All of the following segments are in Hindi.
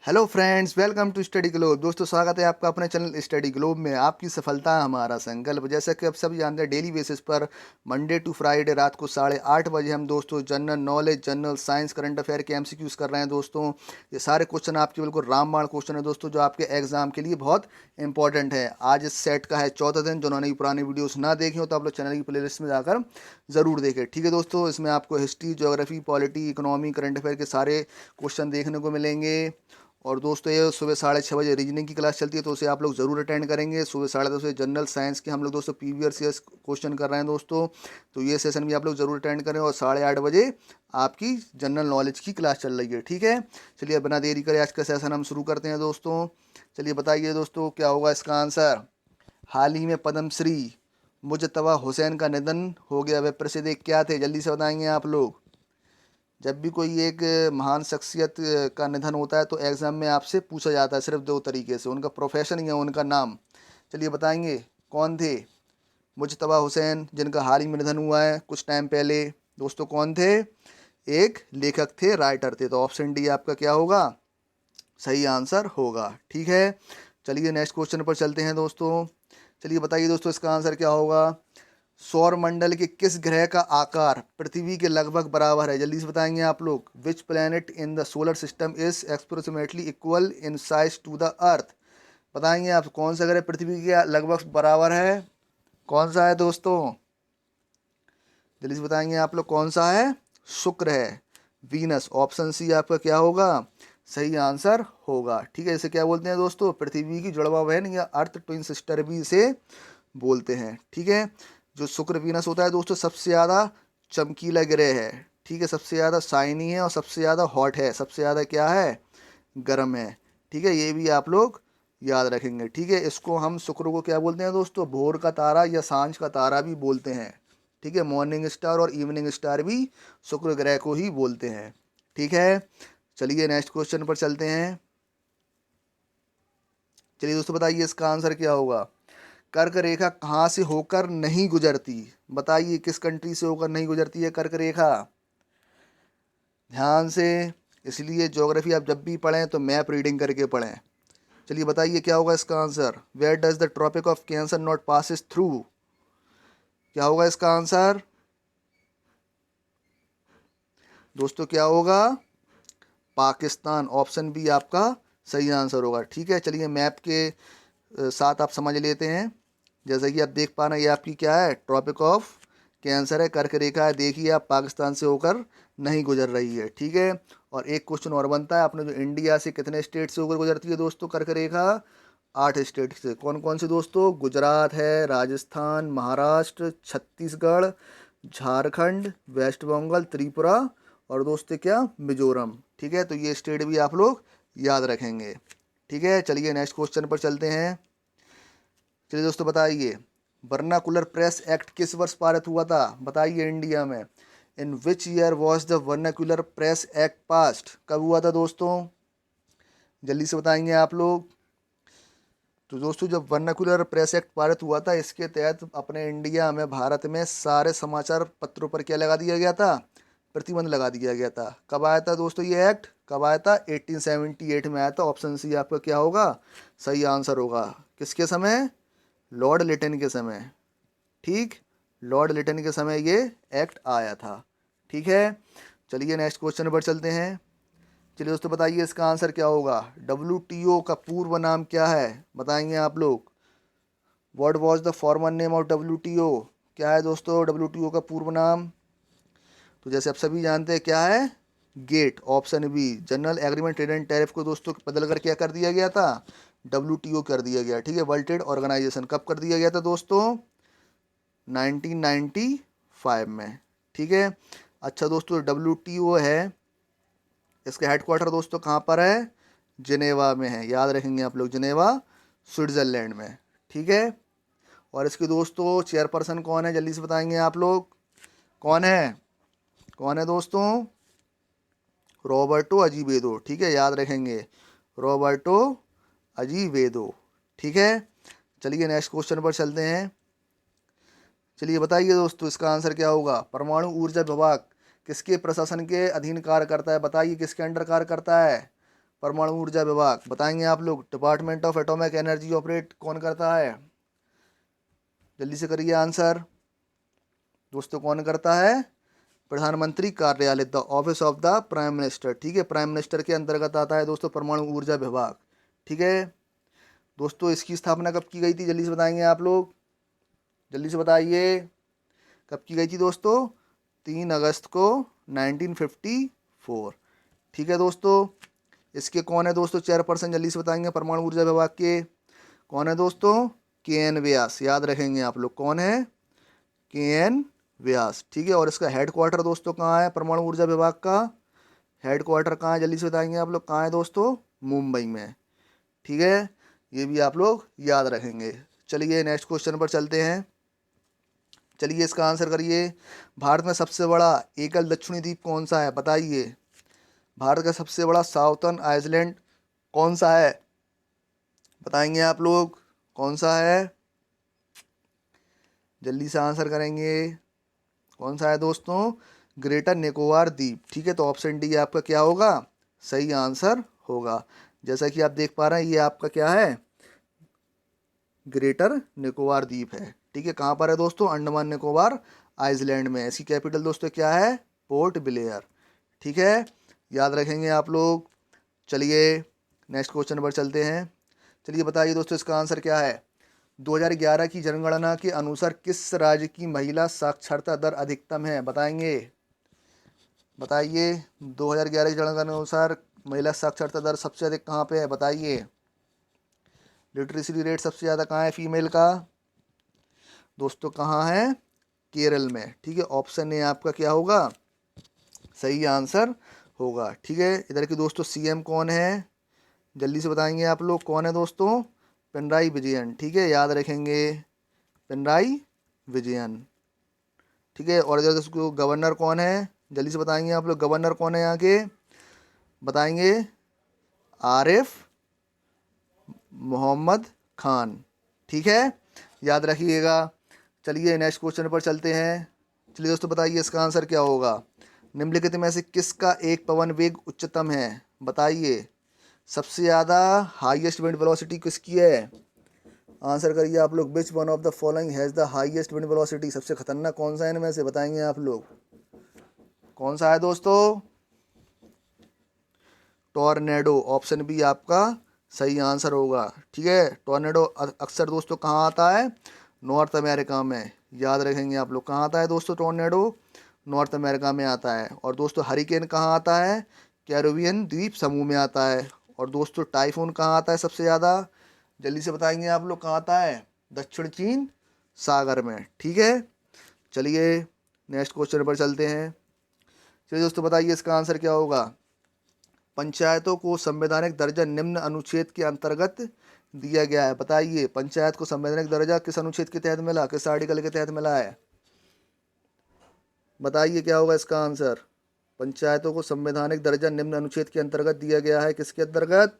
Hello friends, welcome to Study Globe. दोस्तों, स्वागत है आपका अपने चैनल स्टडी ग्लोब में। आपकी सफलता हमारा संकल्प। जैसा कि आप सभी जानते हैं, डेली बेसिस पर मंडे टू फ्राइडे रात को 8:30 बजे हम दोस्तों general knowledge, general science, current affair के एमसीक्यूज कर रहे हैं। दोस्तों, ये सारे क्वेश्चन आपके बिल्कुल रामबाण क्वेश्चन है दोस्तों, जो आपके एग्जाम के लिए बहुत इंपॉर्टेंट है। आज इस सेट का है 14 दिन। जिन्होंने ये पुरानी वीडियोस ना देखी हो तो आप लोग चैनल की प्लेलिस्ट में जाकर ज़रूर देखें। ठीक है दोस्तों, इसमें आपको history, geography, polity, economy, current affair के सारे क्वेश्चन देखने को मिलेंगे। और दोस्तों, ये सुबह 6:30 बजे रीजनिंग की क्लास चलती है, तो उसे आप लोग ज़रूर अटेंड करेंगे। सुबह 10:30 बजे जनरल साइंस के हम लोग दोस्तों पीवीआर क्वेश्चन कर रहे हैं दोस्तों, तो ये सेशन भी आप लोग ज़रूर अटेंड करें। और 8:30 बजे आपकी जनरल नॉलेज की क्लास चल रही है। ठीक है, चलिए बिना देरी करे आज का सेशन हम शुरू करते हैं दोस्तों। चलिए बताइए दोस्तों, क्या होगा इसका आंसर। हाल ही में पद्मश्री मुजतबा हुसैन का निधन हो गया। वे प्रसिद्ध एक क्या थे, जल्दी से बताएंगे आप लोग। जब भी कोई एक महान शख्सियत का निधन होता है तो एग्ज़ाम में आपसे पूछा जाता है सिर्फ दो तरीके से, उनका प्रोफेशन या उनका नाम। चलिए बताएंगे कौन थे। मुजतबा हुसैन, जिनका हाल ही में निधन हुआ है कुछ टाइम पहले। दोस्तों कौन थे, एक लेखक थे, राइटर थे। तो ऑप्शन डी आपका क्या होगा, सही आंसर होगा। ठीक है, चलिए नेक्स्ट क्वेश्चन पर चलते हैं दोस्तों। चलिए बताइए दोस्तों, इसका आंसर क्या होगा। सौर मंडल के किस ग्रह का आकार पृथ्वी के लगभग बराबर है, जल्दी से बताएंगे आप लोग। Which planet in the solar system is approximately equal in size to the earth. बताएंगे आप, कौन सा ग्रह पृथ्वी के लगभग बराबर है, कौन सा है दोस्तों। जल्दी से बताएंगे आप लोग, कौन सा है। शुक्र है, वीनस। ऑप्शन सी आपका क्या होगा, सही आंसर होगा। ठीक है, इसे क्या बोलते हैं दोस्तों, पृथ्वी की जुड़वा बहन या अर्थ ट्विन सिस्टर भी इसे बोलते हैं। ठीक है, जो शुक्र वीनस होता है दोस्तों, सबसे ज़्यादा चमकीला ग्रह है। ठीक है, सबसे ज़्यादा शाइनी है और सबसे ज़्यादा हॉट है, सबसे ज़्यादा क्या है, गर्म है। ठीक है, ये भी आप लोग याद रखेंगे। ठीक है, इसको हम शुक्र को क्या बोलते हैं दोस्तों, भोर का तारा या सांझ का तारा भी बोलते हैं। ठीक है, मॉर्निंग स्टार और इवनिंग स्टार भी शुक्र ग्रह को ही बोलते हैं। ठीक है, चलिए नेक्स्ट क्वेश्चन पर चलते हैं। चलिए दोस्तों बताइए, इसका आंसर क्या होगा। कर्क रेखा कहाँ से होकर नहीं गुजरती। बताइए किस कंट्री से होकर नहीं गुजरती है कर्क रेखा, ध्यान से। इसलिए ज्योग्राफी आप जब भी पढ़ें तो मैप रीडिंग करके पढ़ें। चलिए बताइए क्या होगा इसका answer. Where does the Tropic of Cancer not passes through. क्या होगा इसका आंसर दोस्तों, क्या होगा, पाकिस्तान। ऑप्शन बी आपका सही आंसर होगा। ठीक है, चलिए मैप के साथ आप समझ लेते हैं। जैसा कि आप देख पा रहे हैं, ये आपकी क्या है, ट्रॉपिक ऑफ कैंसर है, कर्क रेखा है। देखिए आप, पाकिस्तान से होकर नहीं गुजर रही है। ठीक है, और एक क्वेश्चन और बनता है अपने, जो इंडिया से कितने स्टेट से होकर गुजरती है दोस्तों कर्क रेखा, 8 स्टेट से। कौन कौन से दोस्तों, गुजरात है, राजस्थान, महाराष्ट्र, छत्तीसगढ़, झारखंड, वेस्ट बंगाल, त्रिपुरा और दोस्तों क्या, मिजोरम। ठीक है, तो ये स्टेट भी आप लोग याद रखेंगे। ठीक है, चलिए नेक्स्ट क्वेश्चन पर चलते हैं। चलिए दोस्तों बताइए, वर्नाकुलर प्रेस एक्ट किस वर्ष पारित हुआ था, बताइए इंडिया में। In which year was the vernacular press act passed. कब हुआ था दोस्तों, जल्दी से बताएंगे आप लोग। तो दोस्तों, जब वर्नाकुलर प्रेस एक्ट पारित हुआ था, इसके तहत अपने इंडिया में, भारत में सारे समाचार पत्रों पर क्या लगा दिया गया था, प्रतिबंध लगा दिया गया था। कब आया था दोस्तों ये एक्ट, कब आया था, 1878 में आया था। ऑप्शन सी आपका क्या होगा, सही आंसर होगा। किसके समय, लॉर्ड लिटन के समय। ठीक, लॉर्ड लिटन के समय ये एक्ट आया था। ठीक है, चलिए नेक्स्ट क्वेश्चन पर चलते हैं। चलिए दोस्तों बताइए, इसका आंसर क्या होगा। डब्ल्यूटीओ का पूर्व नाम क्या है, बताएंगे आप लोग। What was the former name of WTO. क्या है दोस्तों डब्ल्यूटीओ का पूर्व नाम, तो जैसे आप सभी जानते हैं क्या है, GATT. Option B, general agreement trade and tariff को दोस्तों बदल कर क्या कर दिया गया था, डब्ल्यूटीओ कर दिया गया। ठीक है, वर्ल्ड ट्रेड ऑर्गेनाइजेशन कब कर दिया गया था दोस्तों, 1995 में। ठीक है, अच्छा दोस्तों, डब्ल्यूटीओ है, इसका हेडक्वार्टर दोस्तों कहाँ पर है, जिनेवा में है। याद रखेंगे आप लोग, जिनेवा स्विट्ज़रलैंड में। ठीक है, और इसके दोस्तों चेयरपर्सन कौन है, जल्दी से बताएंगे आप लोग, कौन है, कौन है दोस्तों, रॉबर्टो अजीवेदो। ठीक है, याद रखेंगे, रॉबर्टो अजीवेदो। ठीक है, चलिए नेक्स्ट क्वेश्चन पर चलते हैं। चलिए बताइए दोस्तों, इसका आंसर क्या होगा। परमाणु ऊर्जा विभाग किसके प्रशासन के अधीन कार्य करता है, बताइए किसके अंडर कार्य करता है। परमाणु ऊर्जा विभाग। बताएंगे आप लोग। Department of atomic energy operate कौन करता है? जल्दी से करिए आंसर दोस्तों, कौन करता है? प्रधानमंत्री कार्यालय, the office of the prime minister. ठीक है, प्राइम मिनिस्टर के अंतर्गत आता है दोस्तों परमाणु ऊर्जा विभाग। ठीक है दोस्तों, इसकी स्थापना कब की गई थी? जल्दी से बताएंगे आप लोग, जल्दी से बताइए कब की गई थी दोस्तों? 3 अगस्त को 1954। ठीक है दोस्तों, इसके कौन है दोस्तों चेयरपर्सन? जल्दी से बताएंगे परमाणु ऊर्जा विभाग के। कौन है दोस्तों? के एन व्यास। याद रखेंगे आप लोग, कौन है? के एन व्यास। ठीक है, और इसका हेडक्वार्टर दोस्तों कहाँ है परमाणु ऊर्जा विभाग का? हेडक्वार्टर कहाँ है? जल्दी से बताएंगे आप लोग, कहाँ है दोस्तों? मुंबई में। ठीक है, ये भी आप लोग याद रखेंगे। चलिए नेक्स्ट क्वेश्चन पर चलते हैं। चलिए इसका आंसर करिए। भारत में सबसे बड़ा एकल दक्षिणी द्वीप कौन सा है? बताइए। भारत का सबसे बड़ा साउथर्न आइलैंड कौन सा है? बताएंगे आप लोग, कौन सा है? जल्दी से आंसर करेंगे। कौन सा है दोस्तों? ग्रेटर निकोबार द्वीप। ठीक है, तो ऑप्शन डी आपका क्या होगा? सही आंसर होगा। जैसा कि आप देख पा रहे हैं, ये आपका क्या है? ग्रेटर निकोबार द्वीप है। ठीक है, कहाँ पर है दोस्तों? अंडमान निकोबार आइलैंड में। इसकी कैपिटल दोस्तों क्या है? Port Blair. ठीक है, याद रखेंगे आप लोग। चलिए नेक्स्ट क्वेश्चन पर चलते हैं। चलिए बताइए दोस्तों, इसका आंसर क्या है? 2011 की जनगणना के अनुसार किस राज्य की महिला साक्षरता दर अधिकतम है? बताएंगे, बताइए। 2011 की जनगणना के अनुसार महिला साक्षरता दर सबसे अधिक कहाँ पे है? बताइए। लिटरेसी रेट सबसे ज़्यादा कहाँ है फीमेल का? दोस्तों कहाँ है? केरल में। ठीक है, ऑप्शन ए आपका क्या होगा? सही आंसर होगा। ठीक है, इधर की दोस्तों सीएम कौन है? जल्दी से बताएंगे आप लोग, कौन है दोस्तों? पिनराई विजयन। ठीक है, याद रखेंगे, पिनराई विजयन। ठीक है, और इधर उसको गवर्नर कौन है? जल्दी से बताएंगे आप लोग, गवर्नर कौन है यहाँ के? बताएंगे। आरिफ मोहम्मद खान। ठीक है, याद रखिएगा। चलिए नेक्स्ट क्वेश्चन पर चलते हैं। चलिए दोस्तों बताइए, इसका आंसर क्या होगा? निम्नलिखित में से किसका एक पवन वेग उच्चतम है? बताइए। सबसे ज़्यादा हाईएस्ट विंड वेलोसिटी किसकी है? आंसर करिए आप लोग। Which one of the following has the highest wind velocity? सबसे खतरनाक कौन सा है इनमें से? बताएंगे आप लोग, कौन सा है दोस्तों? टॉर्नेडो। ऑप्शन बी आपका सही आंसर होगा। ठीक है, टॉर्नेडो अक्सर दोस्तों कहाँ आता है? नॉर्थ अमेरिका में। याद रखेंगे आप लोग, कहाँ आता है दोस्तों टॉर्नेडो? नॉर्थ अमेरिका में आता है। और दोस्तों हरिकेन कहाँ आता है? कैरिबियन द्वीप समूह में आता है। और दोस्तों टाइफून कहाँ आता है सबसे ज़्यादा? जल्दी से बताएंगे आप लोग, कहाँ आता है? दक्षिण चीन सागर में। ठीक है, चलिए नेक्स्ट क्वेश्चन पर चलते हैं। चलिए दोस्तों बताइए, इसका आंसर क्या होगा? पंचायतों को संवैधानिक दर्जा निम्न अनुच्छेद के अंतर्गत दिया गया है। बताइए, पंचायत को संवैधानिक दर्जा किस अनुच्छेद के तहत मिला? किस आर्टिकल के तहत मिला है? बताइए क्या होगा इसका आंसर? पंचायतों को संवैधानिक दर्जा निम्न अनुच्छेद के अंतर्गत दिया गया है। किसके अंतर्गत?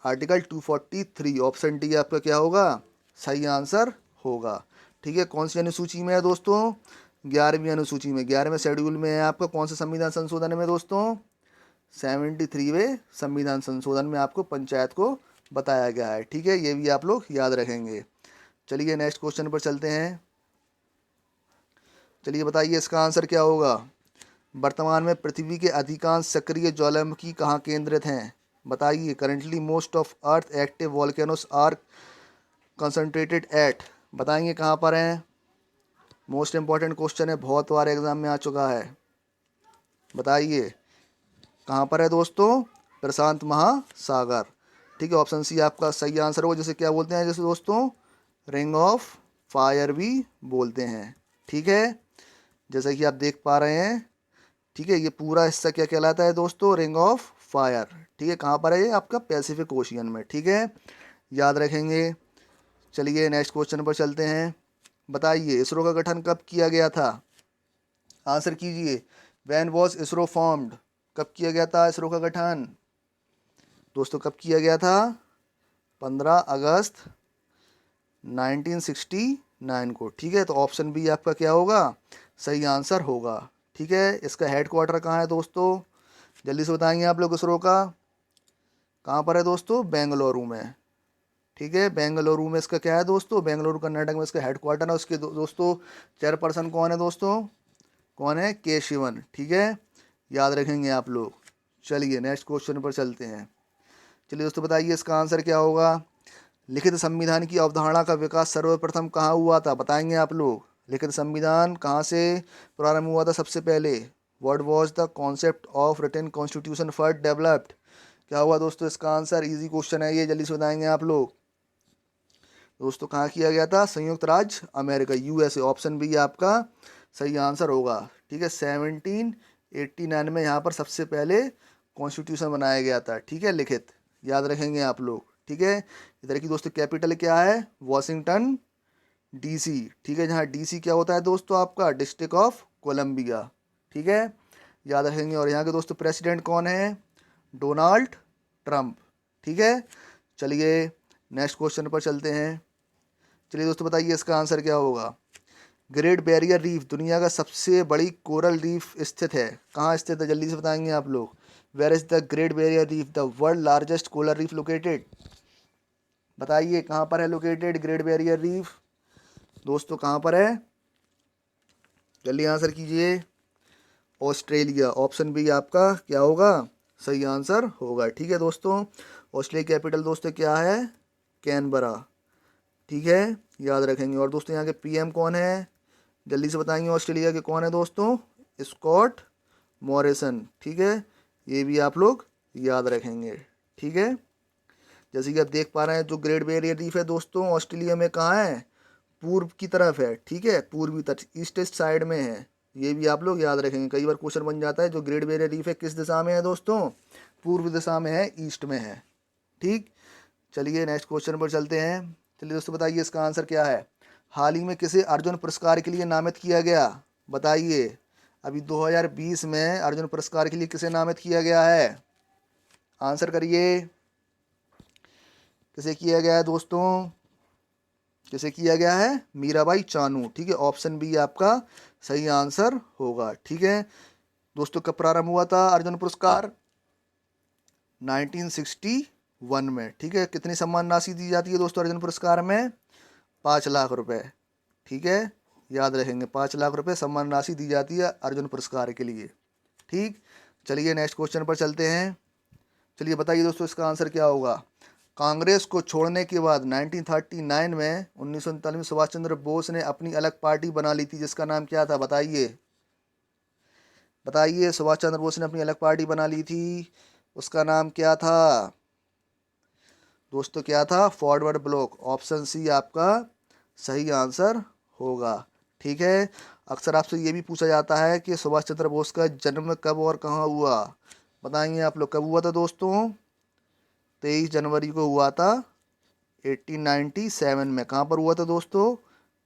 आर्टिकल 243। ऑप्शन डी आपका क्या होगा? सही आंसर होगा। ठीक है, कौन सी अनुसूची में है दोस्तों? 11वीं अनुसूची में, 11वें शेड्यूल में है आपका। कौन सा संविधान संशोधन में दोस्तों? 73वें संविधान संशोधन में आपको पंचायत को बताया गया है। ठीक है, ये भी आप लोग याद रखेंगे। चलिए नेक्स्ट क्वेश्चन पर चलते हैं। चलिए बताइए, इसका आंसर क्या होगा? वर्तमान में पृथ्वी के अधिकांश सक्रिय ज्वालामुखी कहाँ केंद्रित हैं? बताइए। Currently most of earth active volcanoes are concentrated at. बताएंगे कहाँ पर हैं? मोस्ट इंपॉर्टेंट क्वेश्चन है, बहुत बार एग्जाम में आ चुका है। बताइए कहाँ पर है दोस्तों? प्रशांत महासागर। ठीक है, ऑप्शन सी आपका सही आंसर होगा। जैसे क्या बोलते हैं जैसे दोस्तों, रिंग ऑफ फायर भी बोलते हैं। ठीक है, जैसा कि आप देख पा रहे हैं। ठीक है, ये पूरा हिस्सा क्या कहलाता है दोस्तों? Ring of fire. ठीक है, कहाँ पर है ये? आपका पैसिफिक ओशियन में। ठीक है, याद रखेंगे। चलिए नेक्स्ट क्वेश्चन पर चलते हैं। बताइए, इसरो का गठन कब किया गया था? आंसर कीजिए। When was ISRO formed? कब किया गया था इसरो का गठन? दोस्तों कब किया गया था? 15 अगस्त 1969 को। ठीक है, तो ऑप्शन बी आपका क्या होगा? सही आंसर होगा। ठीक है, इसका हेडक्वार्टर कहाँ है दोस्तों? जल्दी से बताएंगे आप लोग इसरो का। कहाँ पर है दोस्तों? बेंगलुरु में। ठीक है, बेंगलुरु में इसका क्या है दोस्तों? बेंगलुरु कर्नाटक में इसका हेडक्वार्टर है। उसके दोस्तों चेयरपर्सन कौन है दोस्तों? कौन है? के शिवन। ठीक है, याद रखेंगे आप लोग। चलिए नेक्स्ट क्वेश्चन पर चलते हैं। चलिए दोस्तों बताइए इसका आंसर क्या होगा। लिखित संविधान की अवधारणा का विकास सर्वप्रथम कहाँ हुआ था? बताएंगे आप लोग। लिखित संविधान कहाँ से प्रारंभ हुआ था सबसे पहले? What was the concept of written constitution first developed? क्या हुआ दोस्तों इसका आंसर? इजी क्वेश्चन है ये, जल्दी से बताएंगे आप लोग। दोस्तों कहाँ किया गया था? संयुक्त राज्य अमेरिका, यूएसए। ऑप्शन बी आपका सही आंसर होगा। ठीक है, 1789 में यहाँ पर सबसे पहले कॉन्स्टिट्यूशन बनाया गया था। ठीक है, लिखित, याद रखेंगे आप लोग। ठीक है, इधर की दोस्तों कैपिटल क्या है? Washington DC. ठीक है, जहाँ डीसी क्या होता है दोस्तों? आपका डिस्ट्रिक्ट ऑफ कोलंबिया। ठीक है, याद रखेंगे। और यहाँ के दोस्तों प्रेसिडेंट कौन है? Donald Trump. ठीक है, चलिए नेक्स्ट क्वेश्चन पर चलते हैं। चलिए दोस्तों बताइए इसका आंसर क्या होगा। ग्रेट बैरियर रीफ दुनिया का सबसे बड़ी कोरल रीफ स्थित है। कहाँ स्थित है? जल्दी से बताएंगे आप लोग। Where is the great barrier reef, the world largest coral reef located? बताइए कहाँ पर है लोकेटेड ग्रेट बैरियर रीफ? दोस्तों कहाँ पर है? जल्दी आंसर कीजिए। ऑस्ट्रेलिया। ऑप्शन बी आपका क्या होगा? सही आंसर होगा। ठीक है दोस्तों, ऑस्ट्रेलिया कैपिटल दोस्तों क्या है? कैनबरा। ठीक है, याद रखेंगे। और दोस्तों यहाँ के पीएम कौन है? जल्दी से बताएंगे ऑस्ट्रेलिया के कौन है दोस्तों? Scott Morrison. ठीक है, ये भी आप लोग याद रखेंगे। ठीक है, जैसे कि आप देख पा रहे हैं जो ग्रेट बैरियर रीफ है दोस्तों ऑस्ट्रेलिया में कहाँ है? पूर्व की तरफ है। ठीक है, पूर्वी तट, ईस्ट साइड में है। ये भी आप लोग याद रखेंगे, कई बार क्वेश्चन बन जाता है। जो ग्रेट बैरियर रीफ है किस दिशा में है दोस्तों? पूर्व दिशा में है, ईस्ट में है। ठीक, चलिए नेक्स्ट क्वेश्चन पर चलते हैं। चलिए दोस्तों बताइए इसका आंसर क्या है। हाल ही में किसे अर्जुन पुरस्कार के लिए नामित किया गया? बताइए, अभी 2020 में अर्जुन पुरस्कार के लिए किसे नामित किया गया है? आंसर करिए, किसे किया गया है दोस्तों? किसे किया गया है? मीराबाई चानू। ठीक है, ऑप्शन बी आपका सही आंसर होगा। ठीक है दोस्तों, कब प्रारंभ हुआ था अर्जुन पुरस्कार? 1961 में। ठीक है, कितनी सम्मान राशि दी जाती है दोस्तों अर्जुन पुरस्कार में? 5 लाख रुपए। ठीक है, याद रखेंगे, 5 लाख रुपए सम्मान राशि दी जाती है अर्जुन पुरस्कार के लिए। ठीक, चलिए नेक्स्ट क्वेश्चन पर चलते हैं। चलिए बताइए दोस्तों इसका आंसर क्या होगा। कांग्रेस को छोड़ने के बाद 1939 में 1939 में सुभाष चंद्र बोस ने अपनी अलग पार्टी बना ली थी, जिसका नाम क्या था? बताइए, बताइए, सुभाष चंद्र बोस ने अपनी अलग पार्टी बना ली थी, उसका नाम क्या था दोस्तों? क्या था? Forward block. ऑप्शन सी आपका सही आंसर होगा। ठीक है, अक्सर आपसे ये भी पूछा जाता है कि सुभाष चंद्र बोस का जन्म कब और कहाँ हुआ? बताएंगे आप लोग कब हुआ था दोस्तों? 23 जनवरी को हुआ था 1897 में। कहाँ पर हुआ था दोस्तों?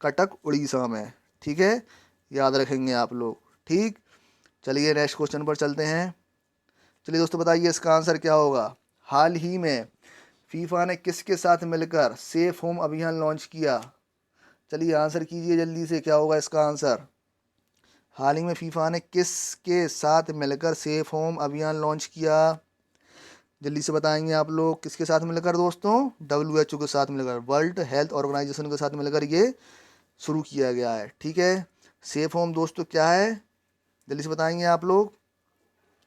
कटक उड़ीसा में। ठीक है, याद रखेंगे आप लोग। ठीक, चलिए नेक्स्ट क्वेश्चन पर चलते हैं। चलिए दोस्तों बताइए इसका आंसर क्या होगा। हाल ही में फीफा ने किसके साथ मिलकर सेफ होम अभियान लॉन्च किया? चलिए आंसर कीजिए जल्दी से, क्या होगा इसका आंसर। हाल ही में फीफा ने किसके साथ मिलकर सेफ होम अभियान लॉन्च किया? जल्दी से बताएंगे आप लोग। किसके साथ मिलकर दोस्तों? WHO के साथ मिलकर, वर्ल्ड हेल्थ ऑर्गेनाइजेशन के साथ मिलकर ये शुरू किया गया है। ठीक है, सेफ होम दोस्तों क्या है? जल्दी से बताएंगे आप लोग।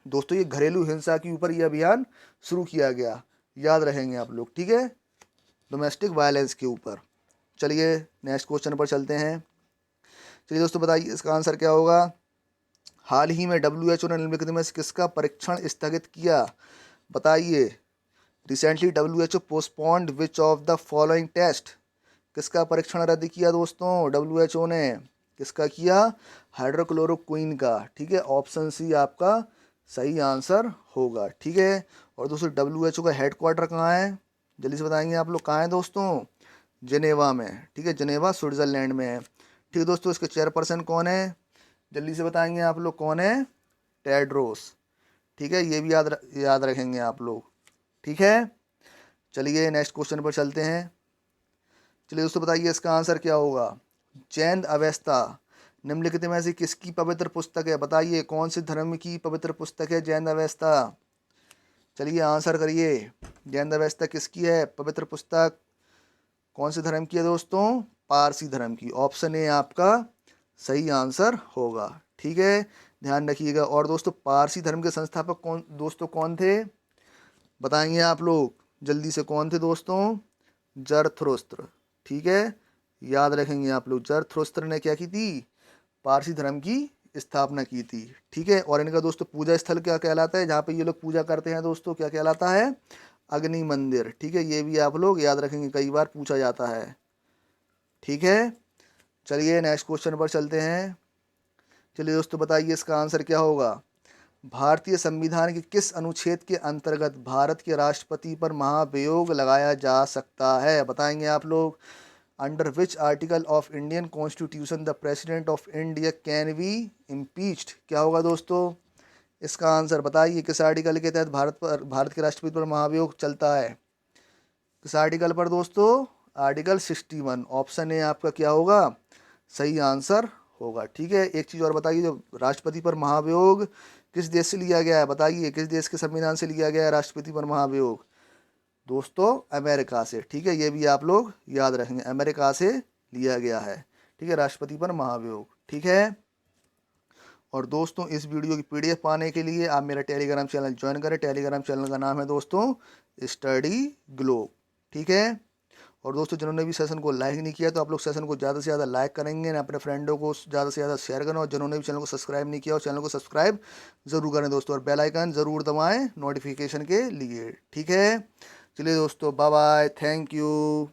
दोस्तों ये घरेलू हिंसा के ऊपर ये अभियान शुरू किया गया, याद रहेंगे आप लोग। ठीक है, डोमेस्टिक वायलेंस के ऊपर। चलिए नेक्स्ट क्वेश्चन पर चलते हैं। चलिए दोस्तों बताइए इसका आंसर क्या होगा। हाल ही में WHO ने निम्नलिखित में से किसका परीक्षण स्थगित किया? बताइए, recently WHO postponed which of the following test? किसका परीक्षण रद्द किया दोस्तों WHO ने? किसका किया? हाइड्रोक्लोरोक्विन का। ठीक है, ऑप्शन सी आपका सही आंसर होगा। ठीक है, और दोस्तों WHO का हेडक्वार्टर कहाँ है? जल्दी से बताएंगे आप लोग, कहाँ है दोस्तों? जिनेवा में। ठीक है, जिनेवा स्विट्ज़रलैंड में है। ठीक है दोस्तों, इसके चेयरपर्सन कौन है? जल्दी से बताएंगे आप लोग, कौन है? टेड्रोस। ठीक है, ये भी याद रखेंगे आप लोग। ठीक है, चलिए नेक्स्ट क्वेश्चन पर चलते हैं। चलिए दोस्तों बताइए इसका आंसर क्या होगा। जैन अवेस्ता निम्नलिखित में से किसकी पवित्र पुस्तक है? बताइए कौन से धर्म की पवित्र पुस्तक है जैन अवेस्ता? चलिए आंसर करिए। जैन व्यवस्था किसकी है? पवित्र पुस्तक कौन से धर्म की है दोस्तों? पारसी धर्म की। ऑप्शन ए आपका सही आंसर होगा। ठीक है, ध्यान रखिएगा। और दोस्तों पारसी धर्म के संस्थापक कौन थे? बताएंगे आप लोग जल्दी से, कौन थे दोस्तों? जरथुस्त्र। ठीक है, याद रखेंगे आप लोग। जरथुस्त्र ने क्या की थी? पारसी धर्म की स्थापना की थी। ठीक है, और इनका दोस्तों पूजा स्थल क्या कहलाता है, जहाँ पे ये लोग पूजा करते हैं दोस्तों? क्या कहलाता है? अग्नि मंदिर। ठीक है, ये भी आप लोग याद रखेंगे, कई बार पूछा जाता है। ठीक है, चलिए नेक्स्ट क्वेश्चन पर चलते हैं। चलिए दोस्तों बताइए इसका आंसर क्या होगा। भारतीय संविधान के किस अनुच्छेद के अंतर्गत भारत के राष्ट्रपति पर महाभियोग लगाया जा सकता है? बताएंगे आप लोग। Under which article of Indian constitution the president of India can be impeached? क्या होगा दोस्तों? इसका आंसर बताइए। किस आर्टिकल के तहत भारत के राष्ट्रपति पर महाभियोग चलता है? किस आर्टिकल पर दोस्तों? आर्टिकल 61। ऑप्शन ए आपका क्या होगा? सही आंसर होगा। ठीक है, एक चीज़ और बताइए, जो राष्ट्रपति पर महाभियोग किस देश से लिया गया है? बताइए, किस देश के संविधान से लिया गया है राष्ट्रपति पर महाभियोग? दोस्तों अमेरिका से। ठीक है, ये भी आप लोग याद रखेंगे, अमेरिका से लिया गया है। ठीक है, राष्ट्रपति पर महाभियोग। ठीक है, और दोस्तों इस वीडियो की पीडीएफ पाने के लिए आप मेरा टेलीग्राम चैनल ज्वाइन करें। टेलीग्राम चैनल का नाम है दोस्तों स्टडी ग्लोब। ठीक है, और दोस्तों जिन्होंने भी सेशन को लाइक नहीं किया तो आप लोग सेशन को ज़्यादा से ज़्यादा लाइक करेंगे ना, अपने फ्रेंडों को ज़्यादा से ज़्यादा शेयर करें। और जिन्होंने भी चैनल को सब्सक्राइब नहीं किया और चैनल को सब्सक्राइब ज़रूर करें दोस्तों, और बेल आइकन ज़रूर दबाएं नोटिफिकेशन के लिए। ठीक है, चलिए दोस्तों, बाय बाय, थैंक यू।